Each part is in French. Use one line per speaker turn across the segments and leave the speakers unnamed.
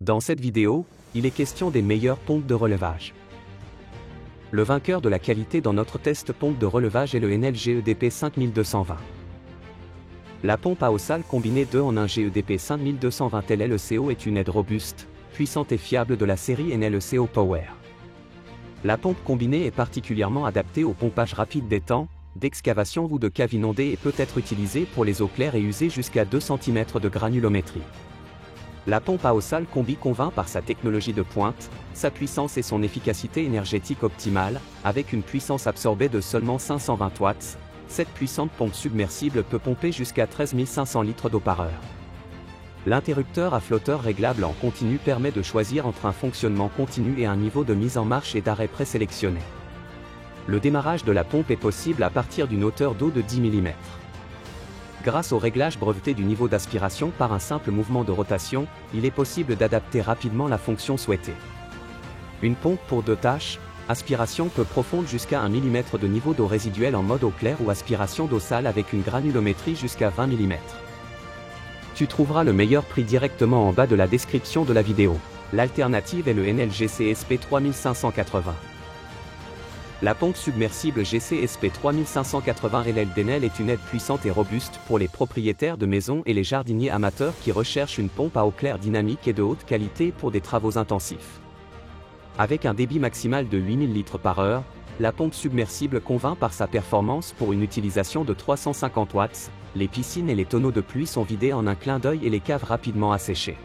Dans cette vidéo, il est question des meilleures pompes de relevage. Le vainqueur de la qualité dans notre test pompe de relevage est le Enel GEDP 5220. La pompe à eau sale combinée 2 en 1 GEDP 5220 LLECO est une aide robuste, puissante et fiable de la série Enel ECO Power. La pompe combinée est particulièrement adaptée au pompage rapide d'étangs, d'excavation ou de caves inondées et peut être utilisée pour les eaux claires et usée jusqu'à 2 cm de granulométrie. La pompe à eau sale Combi convainc par sa technologie de pointe, sa puissance et son efficacité énergétique optimale, avec une puissance absorbée de seulement 520 watts. Cette puissante pompe submersible peut pomper jusqu'à 13 500 litres d'eau par heure. L'interrupteur à flotteur réglable en continu permet de choisir entre un fonctionnement continu et un niveau de mise en marche et d'arrêt présélectionné. Le démarrage de la pompe est possible à partir d'une hauteur d'eau de 10 mm. Grâce au réglage breveté du niveau d'aspiration par un simple mouvement de rotation, il est possible d'adapter rapidement la fonction souhaitée. Une pompe pour 2 tâches, aspiration peu profonde jusqu'à 1 mm de niveau d'eau résiduel en mode eau claire ou aspiration d'eau sale avec une granulométrie jusqu'à 20 mm. Tu trouveras le meilleur prix directement en bas de la description de la vidéo. L'alternative est le Enel GCSP 3580. La pompe submersible GCSP 3580 Enel d'Enel est une aide puissante et robuste pour les propriétaires de maisons et les jardiniers amateurs qui recherchent une pompe à eau claire dynamique et de haute qualité pour des travaux intensifs. Avec un débit maximal de 8000 litres par heure, la pompe submersible convainc par sa performance pour une utilisation de 350 watts, les piscines et les tonneaux de pluie sont vidés en un clin d'œil et les caves rapidement asséchées.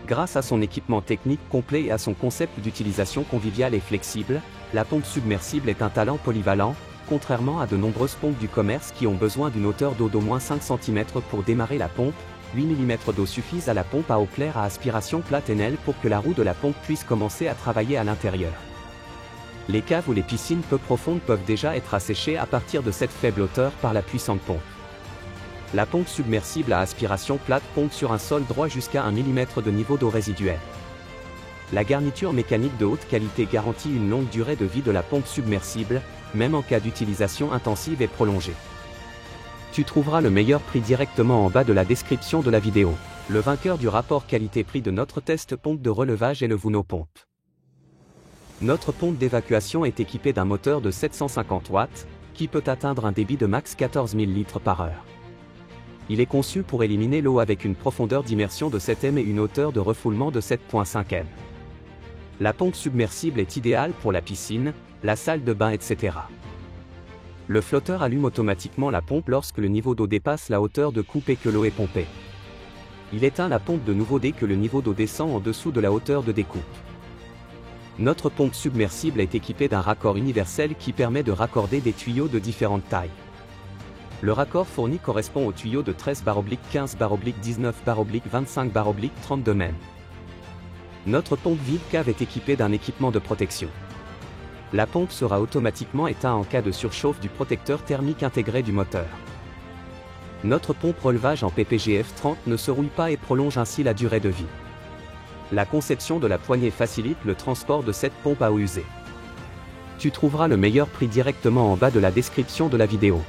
Grâce à son équipement technique complet et à son concept d'utilisation conviviale et flexible, la pompe submersible est un talent polyvalent, contrairement à de nombreuses pompes du commerce qui ont besoin d'une hauteur d'eau d'au moins 5 cm pour démarrer la pompe. 8 mm d'eau suffisent à la pompe à eau claire à aspiration plate Enel pour que la roue de la pompe puisse commencer à travailler à l'intérieur. Les caves ou les piscines peu profondes peuvent déjà être asséchées à partir de cette faible hauteur par la puissante pompe. La pompe submersible à aspiration plate pompe sur un sol droit jusqu'à 1 mm de niveau d'eau résiduel. La garniture mécanique de haute qualité garantit une longue durée de vie de la pompe submersible, même en cas d'utilisation intensive et prolongée. Tu trouveras le meilleur prix directement en bas de la description de la vidéo. Le vainqueur du rapport qualité-prix de notre test pompe de relevage est le Vuno Pompe. Notre pompe d'évacuation est équipée d'un moteur de 750 watts, qui peut atteindre un débit de max 14 000 litres par heure. Il est conçu pour éliminer l'eau avec une profondeur d'immersion de 7 m et une hauteur de refoulement de 7,5 m. La pompe submersible est idéale pour la piscine, la salle de bain, etc. Le flotteur allume automatiquement la pompe lorsque le niveau d'eau dépasse la hauteur de coupe et que l'eau est pompée. Il éteint la pompe de nouveau dès que le niveau d'eau descend en dessous de la hauteur de découpe. Notre pompe submersible est équipée d'un raccord universel qui permet de raccorder des tuyaux de différentes tailles. Le raccord fourni correspond au tuyau de 13/15/19/25/30 de même. Notre pompe vide-cave est équipée d'un équipement de protection. La pompe sera automatiquement éteinte en cas de surchauffe du protecteur thermique intégré du moteur. Notre pompe relevage en PPGF 30 ne se rouille pas et prolonge ainsi la durée de vie. La conception de la poignée facilite le transport de cette pompe à eau usée. Tu trouveras le meilleur prix directement en bas de la description de la vidéo.